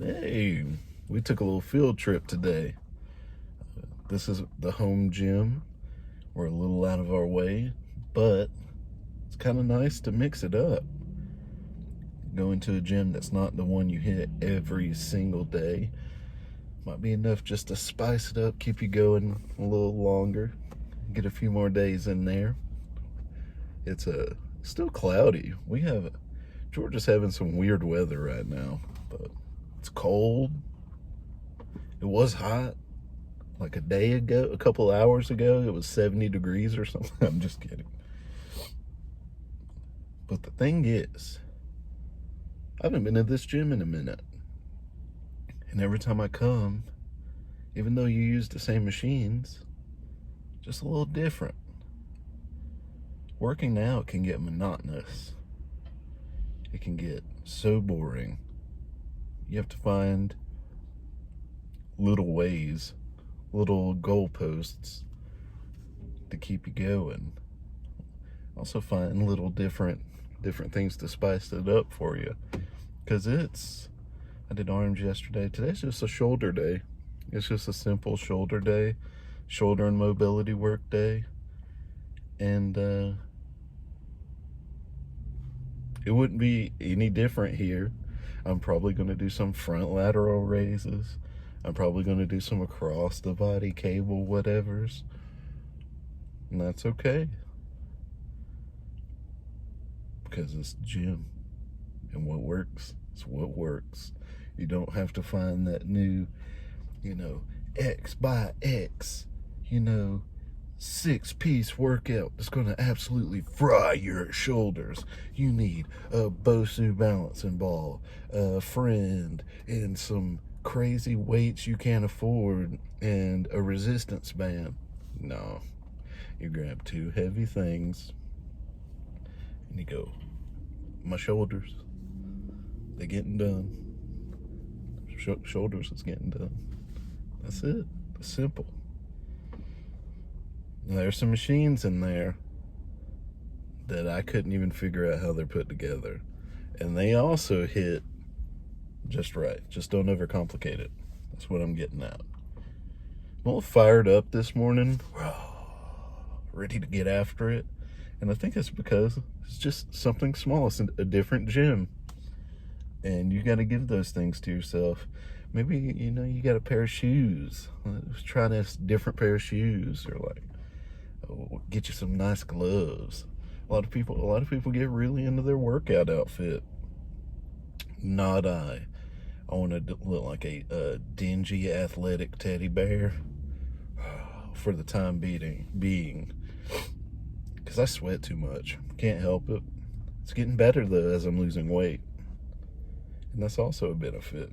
Hey, we took a little field trip today. This is the home gym. We're a little out of our way, but it's kind of nice to mix it up. Going to a gym that's not the one you hit every single day might be enough just to spice it up, keep you going a little longer, get a few more days in there. It's still cloudy. Georgia's having some weird weather right now, but it's cold. It was hot like a couple hours ago. It was 70 degrees or something. I'm just kidding. But the thing is, I haven't been to this gym in a minute. And every time I come, even though you use the same machines, just a little different. Working out can get monotonous. It can get so boring. You have to find little ways, little goalposts to keep you going. Also find little different things to spice it up for you. Because I did arms yesterday. Today's just a shoulder day. It's just a simple shoulder day, shoulder and mobility work day. And it wouldn't be any different here. I'm probably going to do some front lateral raises. I'm probably going to do some across the body cable whatevers. And that's okay. Because it's gym. And what works is what works. You don't have to find that new, X by X, 6-piece workout that's going to absolutely fry your shoulders. You need a Bosu balancing ball, a friend, and some crazy weights you can't afford, and a resistance band. No. You grab two heavy things, and you go, my shoulders, they're getting done. Shoulders is getting done. That's it. It's simple. Now, there's some machines in there that I couldn't even figure out how they're put together. And they also hit just right. Just don't overcomplicate it. That's what I'm getting at. I'm a little fired up this morning. Ready to get after it. And I think it's because it's just something small. It's a different gym. And you got to give those things to yourself. Maybe, you got a pair of shoes. Try this different pair of shoes. Or get you some nice gloves. A lot of people get really into their workout outfit. Not I. I want to look like a dingy athletic teddy bear for the time being. Because I sweat too much. Can't help it. It's getting better, though, as I'm losing weight. And that's also a benefit.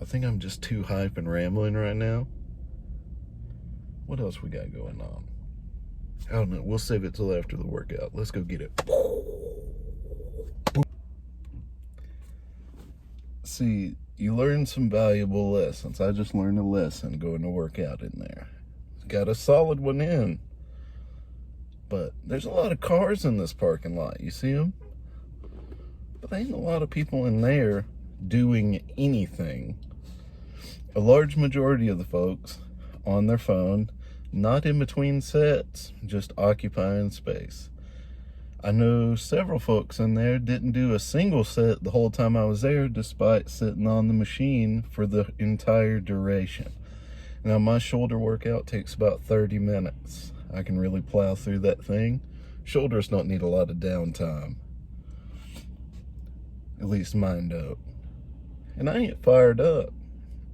I think I'm just too hype and rambling right now. What else we got going on? I don't know. We'll save it till after the workout. Let's go get it. See, you learn some valuable lessons. I just learned a lesson going to work out in there. Got a solid one in. But there's a lot of cars in this parking lot. You see them? But there ain't a lot of people in there doing anything. A large majority of the folks on their phone, not in between sets, just occupying space. I know several folks in there didn't do a single set the whole time I was there, despite sitting on the machine for the entire duration. Now, my shoulder workout takes about 30 minutes. I can really plow through that thing. Shoulders don't need a lot of downtime. At least mine don't. And I ain't fired up.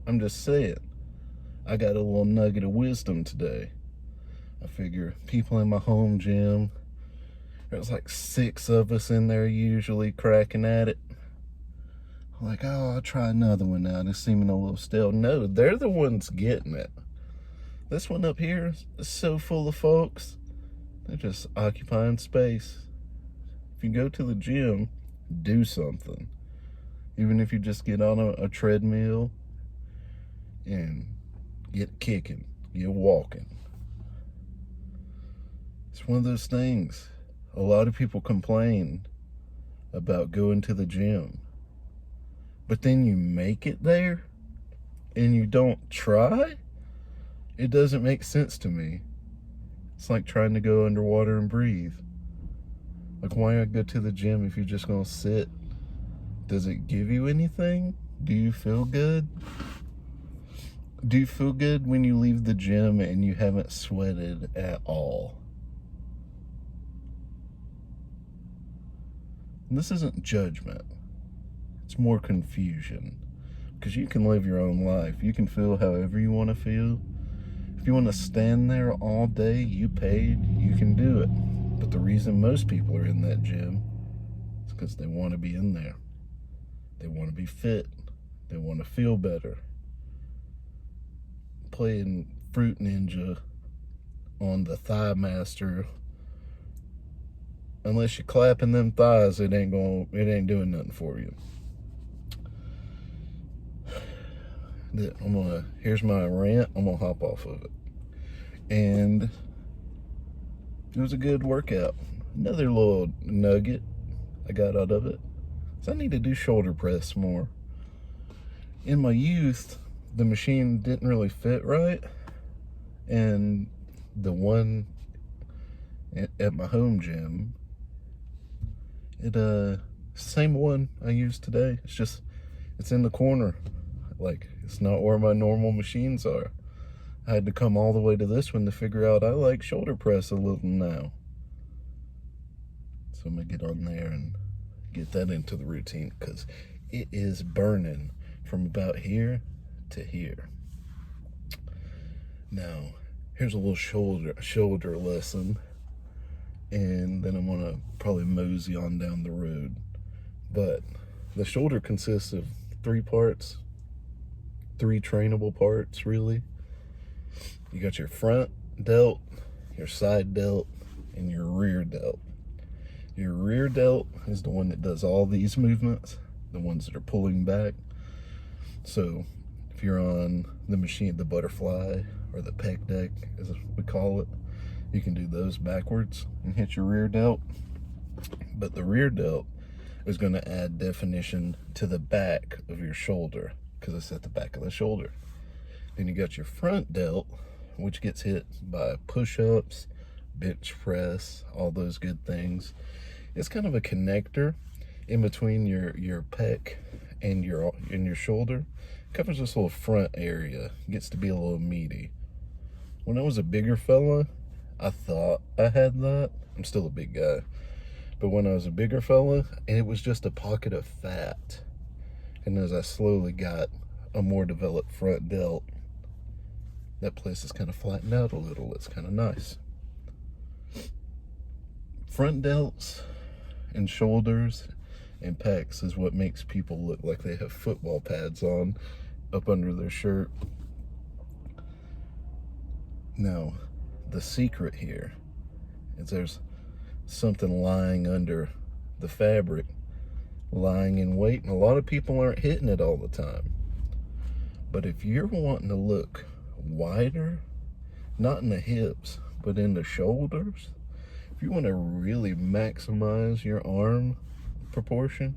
I'm just saying. I got a little nugget of wisdom today. I figure people in my home gym, there's like 6 of us in there usually cracking at it. I'm like, I'll try another one now. It's seeming a little stale. No, they're the ones getting it. This one up here is so full of folks. They're just occupying space. If you go to the gym, do something. Even if you just get on a treadmill and get kicking, get walking. It's one of those things. A lot of people complain about going to the gym. but then you make it there and you don't try, it doesn't make sense to me. It's like trying to go underwater and breathe. Like, why go to the gym if you're just gonna sit? Does it give you anything? Do you feel good? Do you feel good when you leave the gym and you haven't sweated at all? And this isn't judgment. It's more confusion. Because you can live your own life. You can feel however you want to feel. If you want to stand there all day, you paid, you can do it. But the reason most people are in that gym is because they want to be in there. They want to be fit. They want to feel better. Playing Fruit Ninja on the Thigh Master, unless you're clapping them thighs, it ain't doing nothing for you. Here's my rant. I'm gonna hop off of it. And it was a good workout. Another little nugget I got out of it. So I need to do shoulder press more. In my youth, the machine didn't really fit right. And the one at my home gym, same one I use today. It's in the corner. Like, it's not where my normal machines are. I had to come all the way to this one to figure out I like shoulder press a little now. So I'm gonna get on there and get that into the routine, because it is burning from about here to here. Now, here's a little shoulder lesson, and then I'm gonna probably mosey on down the road. But the shoulder consists of 3 parts, 3 trainable parts, really. You got your front delt, your side delt, and your rear delt. Your rear delt is the one that does all these movements, the ones that are pulling back. So if you're on the machine, the butterfly or the pec deck, as we call it, you can do those backwards and hit your rear delt. But the rear delt is going to add definition to the back of your shoulder, because it's at the back of the shoulder. Then you got your front delt, which gets hit by push-ups, bench press, all those good things. It's kind of a connector in between your pec and your shoulder. Covers this little front area. Gets to be a little meaty. When I was a bigger fella, I thought I had that. I'm still a big guy. But when I was a bigger fella, it was just a pocket of fat. And as I slowly got a more developed front delt, that place is kind of flattened out a little. It's kind of nice. Front delts and shoulders and pecs is what makes people look like they have football pads on up under their shirt. Now, the secret here is there's something lying under the fabric, lying in wait, and a lot of people aren't hitting it all the time. But if you're wanting to look wider, not in the hips, but in the shoulders, if you want to really maximize your arm proportion,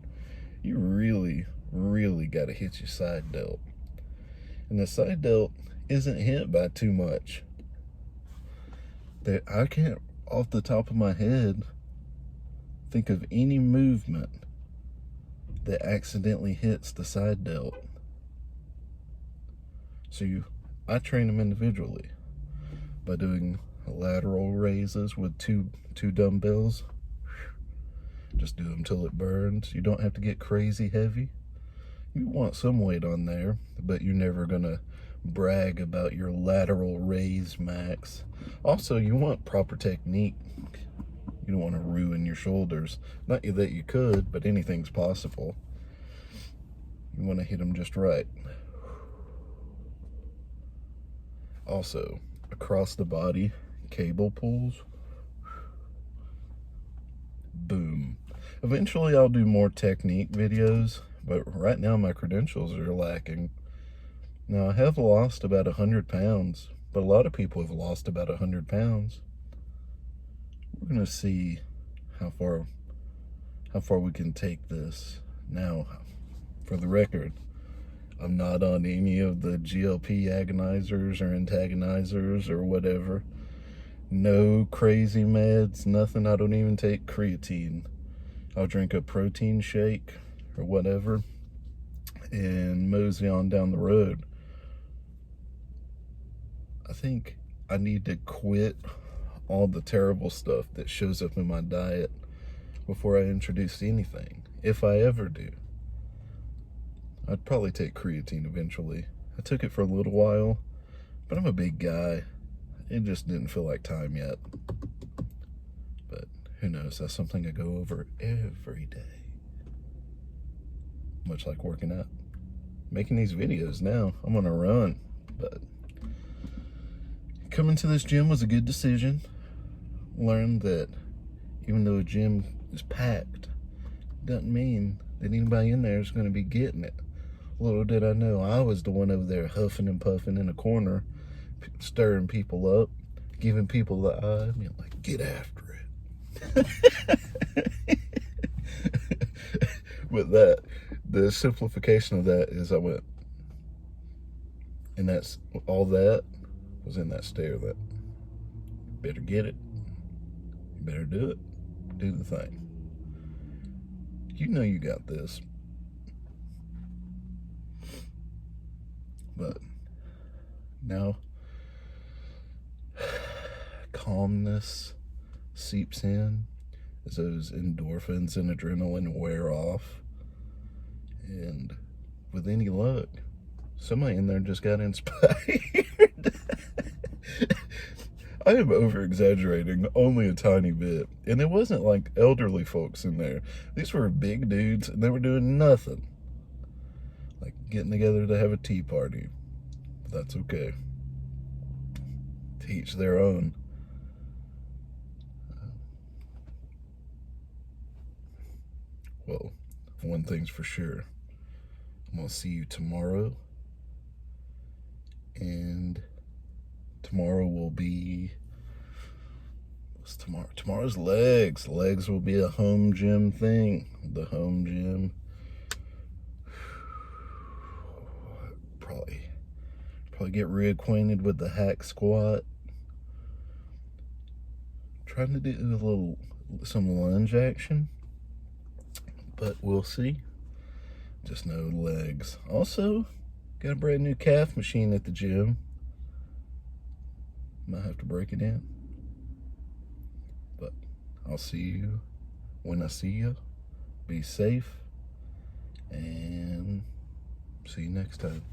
you really, really got to hit your side delt. And the side delt isn't hit by too much. I can't, off the top of my head, think of any movement that accidentally hits the side delt. So I train them individually by doing lateral raises with two dumbbells. Just do them till it burns. You don't have to get crazy heavy. You want some weight on there, but you're never gonna brag about your lateral raise max. Also, you want proper technique. You don't want to ruin your shoulders. Not that you could, but anything's possible. You want to hit them just right. Also, across the body, cable pulls. Boom. Eventually I'll do more technique videos, but right now my credentials are lacking. Now, I have lost about 100 pounds, but a lot of people have lost about 100 pounds. We're going to see how far we can take this. Now, For the record, I'm not on any of the GLP agonizers or antagonizers or whatever. No crazy meds, nothing. I don't even take creatine. I'll drink a protein shake or whatever and mosey on down the road. I think I need to quit all the terrible stuff that shows up in my diet before I introduce anything, if I ever do. I'd probably take creatine eventually. I took it for a little while, but I'm a big guy. It just didn't feel like time yet. But who knows? That's something I go over every day. Much like working out. Making these videos now. I'm on a run. But coming to this gym was a good decision. Learned that even though a gym is packed, doesn't mean that anybody in there is going to be getting it. Little did I know, I was the one over there huffing and puffing in a corner, stirring people up, giving people the eye. I mean, like, get after it. With that, the simplification of that is I went, and that's all that was in that stare that, better get it, you better do it, do the thing. You know you got this. But now calmness seeps in as those endorphins and adrenaline wear off. And with any luck, somebody in there just got inspired. I am over-exaggerating only a tiny bit. And it wasn't like elderly folks in there. These were big dudes, and they were doing nothing. Like getting together to have a tea party. But that's okay. To each their own. Well, one thing's for sure. I'm going to see you tomorrow. And tomorrow will be... What's tomorrow? Tomorrow's legs. Legs will be a home gym thing. The home gym. Probably get reacquainted with the hack squat. Trying to do some lunge action. But we'll see. Just no legs. Also, got a brand new calf machine at the gym. Might have to break it in. But I'll see you when I see you. Be safe. And see you next time.